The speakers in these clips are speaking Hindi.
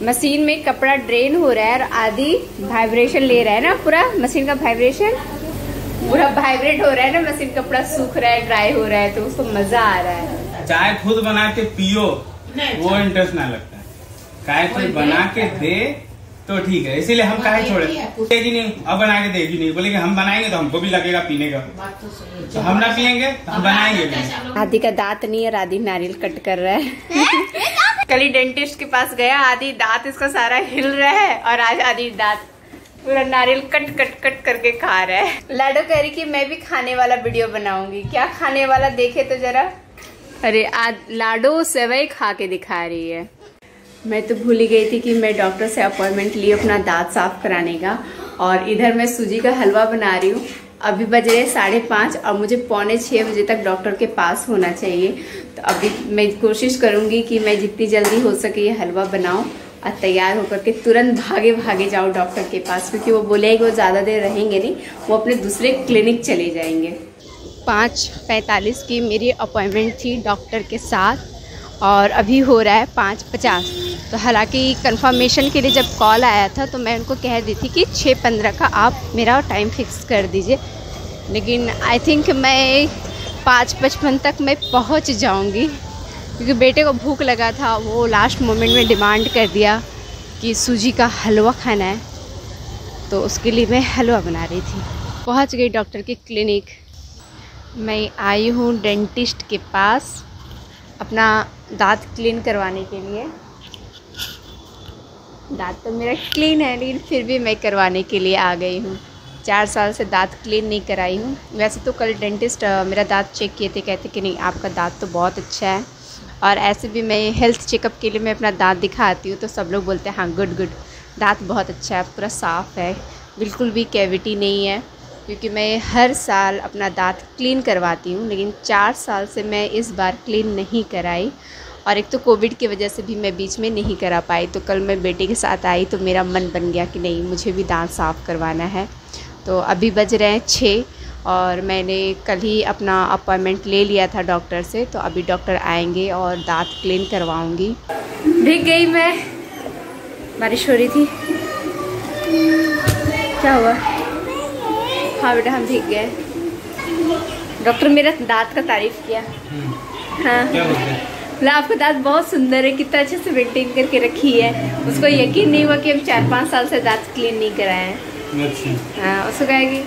मशीन में कपड़ा ड्रेन हो रहा है और आदि वाइब्रेशन ले रहा है ना, पूरा मशीन का वाइब्रेशन पूरा वाइब्रेट हो रहा है ना, मशीन कपड़ा सूख रहा है, ड्राई हो रहा है, तो उसको मजा आ रहा है। चाय खुद बना के पियो वो इंटरेस्ट ना लगता है, चाय कोई बना के दे तो ठीक है, इसीलिए हम चाय छोड़े देगी नहीं, अब बना के देगी नहीं, बोले कि हम बनाएंगे तो हमको भी लगेगा पीने का, तो हम ना पियेंगे तो हम बनाएंगे भी। आदि का दांत नहीं है, आदि नारियल कट कर रहा है। कल ही डेंटिस्ट के पास गया, आदि दांत इसका सारा हिल रहा है और आज आदि दांत पूरा नारियल कट कट कट करके खा रहा है। लाडो कह रही कि मैं भी खाने वाला वीडियो बनाऊंगी, क्या खाने वाला देखे तो जरा। अरे आज लाडो सेवई खा के दिखा रही है। मैं तो भूल ही गई थी कि मैं डॉक्टर से अपॉइंटमेंट लिए अपना दांत साफ कराने का, और इधर मैं सूजी का हलवा बना रही हूँ। अभी बज रहे 5:30 और मुझे 5:45 बजे तक डॉक्टर के पास होना चाहिए। तो अभी मैं कोशिश करूँगी कि मैं जितनी जल्दी हो सके ये हलवा बनाऊँ और तैयार होकर के तुरंत भागे भागे जाऊँ डॉक्टर के पास, क्योंकि वो बोले कि वो ज़्यादा देर रहेंगे नहीं, वो अपने दूसरे क्लिनिक चले जाएंगे। 5:45 की मेरी अपॉइंटमेंट थी डॉक्टर के साथ और अभी हो रहा है 5:50। तो हालांकि कंफर्मेशन के लिए जब कॉल आया था तो मैं उनको कह दी थी कि 6:15 का आप मेरा टाइम फिक्स कर दीजिए, लेकिन आई थिंक मैं 5:55 तक मैं पहुंच जाऊंगी, क्योंकि बेटे को भूख लगा था, वो लास्ट मोमेंट में डिमांड कर दिया कि सूजी का हलवा खाना है, तो उसके लिए मैं हलवा बना रही थी। पहुंच गई डॉक्टर के क्लिनिक। मैं आई हूँ डेंटिस्ट के पास अपना दांत क्लीन करवाने के लिए। दांत तो मेरा क्लीन है, लेकिन फिर भी मैं करवाने के लिए आ गई हूँ। 4 साल से दांत क्लीन नहीं कराई हूँ। वैसे तो कल डेंटिस्ट मेरा दांत चेक किए थे, कहते कि नहीं आपका दांत तो बहुत अच्छा है, और ऐसे भी मैं हेल्थ चेकअप के लिए मैं अपना दांत दिखाती हूँ तो सब लोग बोलते हैं हाँ गुड दांत बहुत अच्छा है, पूरा साफ़ है, बिल्कुल भी कैविटी नहीं है, क्योंकि मैं हर साल अपना दांत क्लीन करवाती हूँ। लेकिन 4 साल से मैं इस बार क्लीन नहीं कराई, और एक तो कोविड की वजह से भी मैं बीच में नहीं करा पाई। तो कल मैं बेटे के साथ आई तो मेरा मन बन गया कि नहीं मुझे भी दांत साफ़ करवाना है। तो अभी बज रहे हैं 6 और मैंने कल ही अपना अपॉइंटमेंट ले लिया था डॉक्टर से, तो अभी डॉक्टर आएंगे और दांत क्लीन करवाऊँगी। भीग गई मैं, बारिश हो रही थी। क्या हुआ? हाँ बेटा हम भीग गए। डॉक्टर मेरा दांत का तारीफ किया। हाँ क्या बोलते हैं? आपका दांत बहुत सुंदर है, कितना अच्छे से मेंटेन करके रखी है। उसको यकीन नहीं हुआ कि हम 4-5 साल से दांत क्लीन नहीं कराए हैं। अच्छा। हाँ उसको कहा कि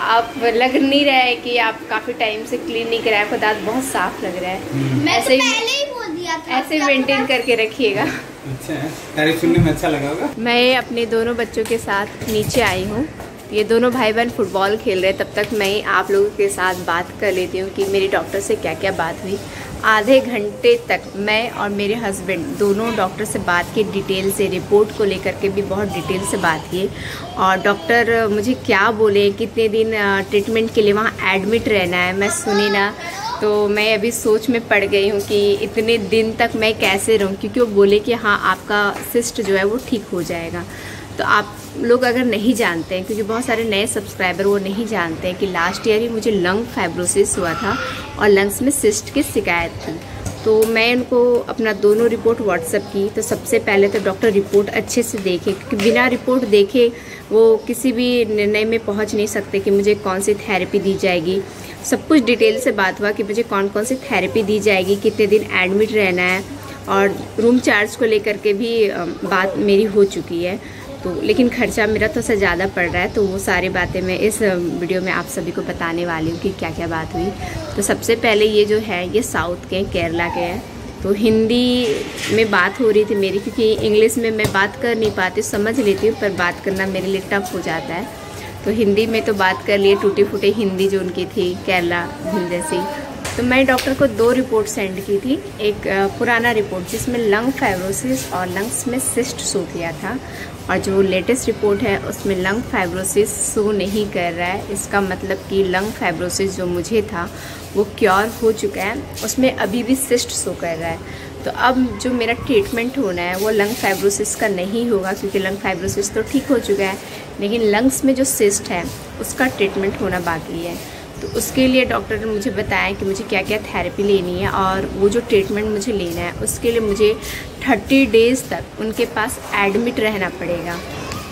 आप लग नहीं रहा है कि आप काफ़ी टाइम से क्लीन नहीं कराए, आपका दांत बहुत साफ लग रहा है। ऐसे ही बोल दिया था, ऐसे मेंटेन करके रखिएगा। अच्छा है, तारीफ सुनने में अच्छा लगा होगा। मैं अपने दोनों बच्चों के साथ नीचे आई हूँ। ये दोनों भाई बहन फुटबॉल खेल रहे हैं, तब तक मैं आप लोगों के साथ बात कर लेती हूँ कि मेरी डॉक्टर से क्या क्या बात हुई। आधे घंटे तक मैं और मेरे हस्बैंड दोनों डॉक्टर से बात की डिटेल से, रिपोर्ट को लेकर के भी बहुत डिटेल से बात की, और डॉक्टर मुझे क्या बोले, कितने दिन ट्रीटमेंट के लिए वहाँ एडमिट रहना है, मैं सुनी ना। तो मैं अभी सोच में पड़ गई हूँ कि इतने दिन तक मैं कैसे रहूँ, क्योंकि वो बोले कि हाँ आपका सिस्ट जो है वो ठीक हो जाएगा। तो आप लोग अगर नहीं जानते हैं, क्योंकि बहुत सारे नए सब्सक्राइबर वो नहीं जानते हैं कि लास्ट ईयर ही मुझे लंग फाइब्रोसिस हुआ था और लंग्स में सिस्ट की शिकायत थी। तो मैं उनको अपना दोनों रिपोर्ट व्हाट्सएप की। तो सबसे पहले तो डॉक्टर रिपोर्ट अच्छे से देखे, क्योंकि बिना रिपोर्ट देखे वो किसी भी निर्णय में पहुंच नहीं सकते कि मुझे कौन सी थेरेपी दी जाएगी। सब कुछ डिटेल से बात हुआ कि मुझे कौन कौन सी थेरेपी दी जाएगी, कितने दिन एडमिट रहना है, और रूम चार्ज को लेकर के भी बात मेरी हो चुकी है। तो लेकिन खर्चा मेरा थोड़ा सा ज़्यादा पड़ रहा है, तो वो सारी बातें मैं इस वीडियो में आप सभी को बताने वाली हूँ कि क्या क्या बात हुई। तो सबसे पहले ये जो है ये साउथ के केरला के हैं। तो हिंदी में बात हो रही थी मेरी, क्योंकि इंग्लिश में मैं बात कर नहीं पाती, समझ लेती हूँ पर बात करना मेरे लिए टफ हो जाता है। तो हिंदी में तो बात कर लिए, टूटी फूटी हिंदी जो उनकी थी केरला जैसी। तो मैं डॉक्टर को 2 रिपोर्ट सेंड की थी। एक पुराना रिपोर्ट जिसमें लंग फाइब्रोसिस और लंग्स में सिस्ट शो किया था, और जो लेटेस्ट रिपोर्ट है उसमें लंग फाइब्रोसिस शो नहीं कर रहा है। इसका मतलब कि लंग फाइब्रोसिस जो मुझे था वो क्योर हो चुका है, उसमें अभी भी सिस्ट शो कर रहा है। तो अब जो मेरा ट्रीटमेंट होना है वो लंग फाइब्रोसिस का नहीं होगा, क्योंकि लंग फाइब्रोसिस तो ठीक हो चुका है, लेकिन लंग्स में जो सिस्ट है उसका ट्रीटमेंट होना बाकी है। तो उसके लिए डॉक्टर ने मुझे बताया कि मुझे क्या क्या थेरेपी लेनी है और वो जो ट्रीटमेंट मुझे लेना है उसके लिए मुझे 30 डेज़ तक उनके पास एडमिट रहना पड़ेगा।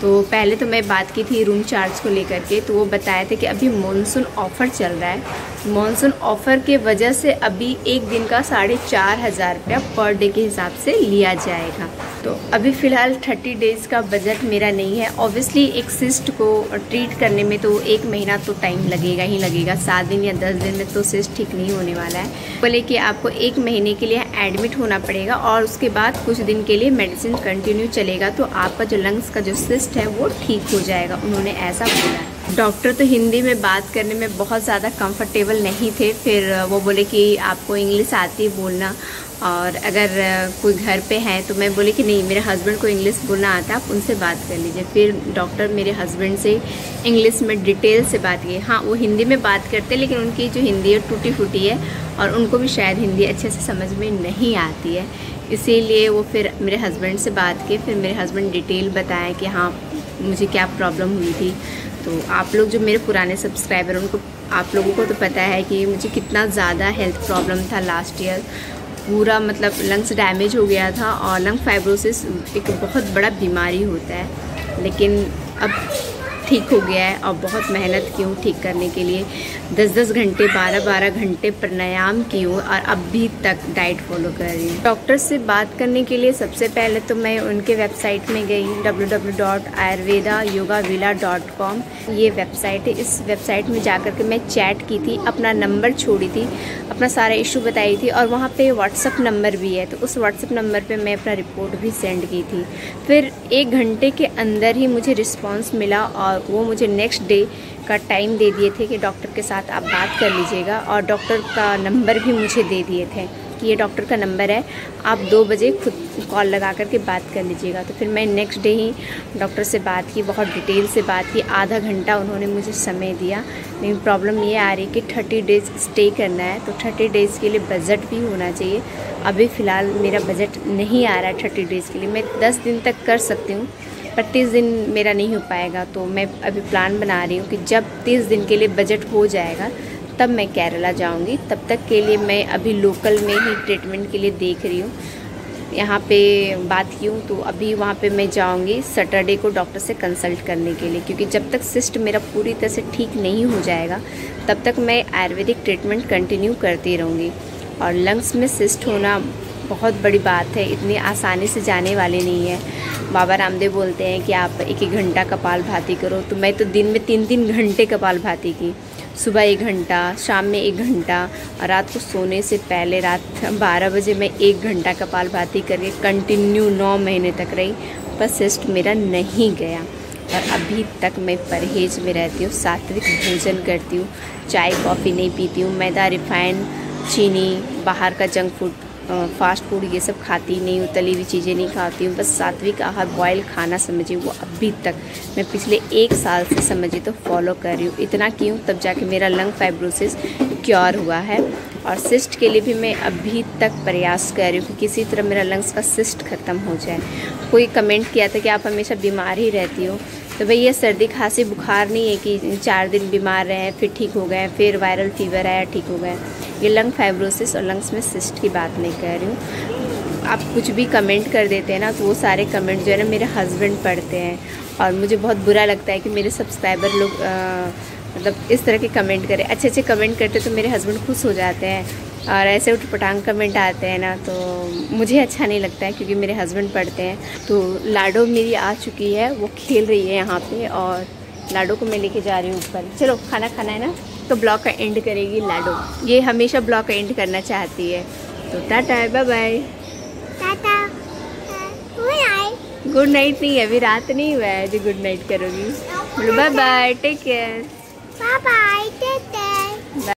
तो पहले तो मैं बात की थी रूम चार्ज को लेकर के, तो वो बताए थे कि अभी मॉनसून ऑफ़र चल रहा है। मॉनसून ऑफ़र के वजह से अभी एक दिन का 4,500 रुपया पर डे के हिसाब से लिया जाएगा। तो अभी फ़िलहाल 30 डेज़ का बजट मेरा नहीं है। ऑब्वियसली एक सिस्ट को ट्रीट करने में तो 1 महीना तो टाइम लगेगा ही लगेगा, 7 दिन या 10 दिन में तो सिस्ट ठीक नहीं होने वाला है। बोले कि आपको 1 महीने के लिए एडमिट होना पड़ेगा और उसके बाद कुछ दिन के लिए मेडिसिन कंटिन्यू चलेगा, तो आपका जो लंग्स का जो सिस्ट है वो ठीक हो जाएगा, उन्होंने ऐसा बोला। डॉक्टर तो हिंदी में बात करने में बहुत ज़्यादा कंफर्टेबल नहीं थे, फिर वो बोले कि आपको इंग्लिश आती है बोलना और अगर कोई घर पे है तो मैं बोली कि नहीं, मेरे हस्बैंड को इंग्लिश बोलना आता है, आप उनसे बात कर लीजिए। फिर डॉक्टर मेरे हस्बैंड से इंग्लिश में डिटेल से बात की। हाँ, वो हिंदी में बात करते लेकिन उनकी जो हिंदी है टूटी फूटी है और उनको भी शायद हिंदी अच्छे से समझ में नहीं आती है, इसीलिए वो फिर मेरे हस्बैंड से बात की। फिर मेरे हस्बैंड डिटेल बताया कि हाँ मुझे क्या प्रॉब्लम हुई थी। तो आप लोग जो मेरे पुराने सब्सक्राइबर उनको आप लोगों को तो पता है कि मुझे कितना ज़्यादा हेल्थ प्रॉब्लम था लास्ट ईयर। पूरा मतलब लंग्स डैमेज हो गया था और लंग फाइब्रोसिस एक बहुत बड़ा बीमारी होता है, लेकिन अब ठीक हो गया है और बहुत मेहनत की हूँ ठीक करने के लिए। 10-10 घंटे 12-12 घंटे प्राणायाम की हूँ और अभी तक डाइट फॉलो कर रही हूँ। डॉक्टर से बात करने के लिए सबसे पहले तो मैं उनके वेबसाइट में गई, www.ayurvedayogavilla.com ये वेबसाइट है। इस वेबसाइट में जाकर के मैं चैट की थी, अपना नंबर छोड़ी थी, अपना सारा इशू बताई थी और वहाँ पे व्हाट्सअप नंबर भी है, तो उस व्हाट्सअप नंबर पे मैं अपना रिपोर्ट भी सेंड की थी। फिर 1 घंटे के अंदर ही मुझे रिस्पांस मिला और वो मुझे नेक्स्ट डे का टाइम दे दिए थे कि डॉक्टर के साथ आप बात कर लीजिएगा और डॉक्टर का नंबर भी मुझे दे दिए थे कि ये डॉक्टर का नंबर है, आप 2 बजे खुद कॉल लगा करके बात कर लीजिएगा। तो फिर मैं नेक्स्ट डे ही डॉक्टर से बात की, बहुत डिटेल से बात की, आधा घंटा उन्होंने मुझे समय दिया। लेकिन प्रॉब्लम ये आ रही है कि 30 डेज़ स्टे करना है, तो 30 डेज़ के लिए बजट भी होना चाहिए। अभी फ़िलहाल मेरा बजट नहीं आ रहा है 30 डेज़ के लिए। मैं 10 दिन तक कर सकती हूँ पर 30 दिन मेरा नहीं हो पाएगा, तो मैं अभी प्लान बना रही हूँ कि जब 30 दिन के लिए बजट हो जाएगा तब मैं केरला जाऊँगी। तब तक के लिए मैं अभी लोकल में ही ट्रीटमेंट के लिए देख रही हूँ। यहाँ पे बात की हूँ तो अभी वहाँ पे मैं जाऊँगी सैटरडे को डॉक्टर से कंसल्ट करने के लिए, क्योंकि जब तक सिस्ट मेरा पूरी तरह से ठीक नहीं हो जाएगा तब तक मैं आयुर्वेदिक ट्रीटमेंट कंटिन्यू करती रहूँगी। और लंग्स में सिस्ट होना बहुत बड़ी बात है, इतनी आसानी से जाने वाले नहीं है। बाबा रामदेव बोलते हैं कि आप 1-1 घंटा कपालभाति करो, तो मैं तो दिन में 3-3 घंटे कपालभाति की। सुबह 1 घंटा, शाम में 1 घंटा और रात को सोने से पहले रात 12 बजे मैं 1 घंटा कपालभाति करके कंटिन्यू 9 महीने तक रही, पर सिस्ट मेरा नहीं गया। और अभी तक मैं परहेज में रहती हूँ, सात्विक भोजन करती हूँ, चाय कॉफ़ी नहीं पीती हूँ, मैदा रिफाइंड चीनी बाहर का जंक फूड फास्ट फूड ये सब खाती नहीं हूँ, तली हुई चीज़ें नहीं खाती हूँ, बस सात्विक आहार बॉयल खाना समझिए वो अभी तक मैं पिछले 1 साल से समझिए तो फॉलो कर रही हूँ। इतना क्यों, तब जाके मेरा लंग फाइब्रोसिस क्योर हुआ है। और सिस्ट के लिए भी मैं अभी तक प्रयास कर रही हूँ कि किसी तरह मेरा लंग्स का सिस्ट ख़त्म हो जाए। कोई कमेंट किया था कि आप हमेशा बीमार ही रहती हो, तो भाई ये सर्दी खांसी बुखार नहीं है कि 4 दिन बीमार रहे फिर ठीक हो गए, फिर वायरल फीवर आया ठीक हो गए। ये लंग फाइब्रोसिस और लंग्स में सिस्ट की बात नहीं कर रही हूँ। आप कुछ भी कमेंट कर देते हैं ना, तो वो सारे कमेंट जो है ना मेरे हस्बैंड पढ़ते हैं और मुझे बहुत बुरा लगता है कि मेरे सब्सक्राइबर लोग मतलब इस तरह के कमेंट करें। अच्छे कमेंट करते तो मेरे हस्बैंड खुश हो जाते हैं और ऐसे उठपटांग कमेंट आते हैं ना तो मुझे अच्छा नहीं लगता है, क्योंकि मेरे हस्बैंड पढ़ते हैं। तो लाडो मेरी आ चुकी है, वो खेल रही है यहाँ पे और लाडो को मैं लेके जा रही हूँ ऊपर। चलो खाना खाना है ना, तो ब्लॉग का एंड करेगी लाडो। ये हमेशा ब्लॉग का एंड करना चाहती है। तो tata bye bye. Tata good night नहीं, अभी रात नहीं हुआ है जो गुड नाइट करोगी। बोलो bye bye, take care. Bye bye, take care.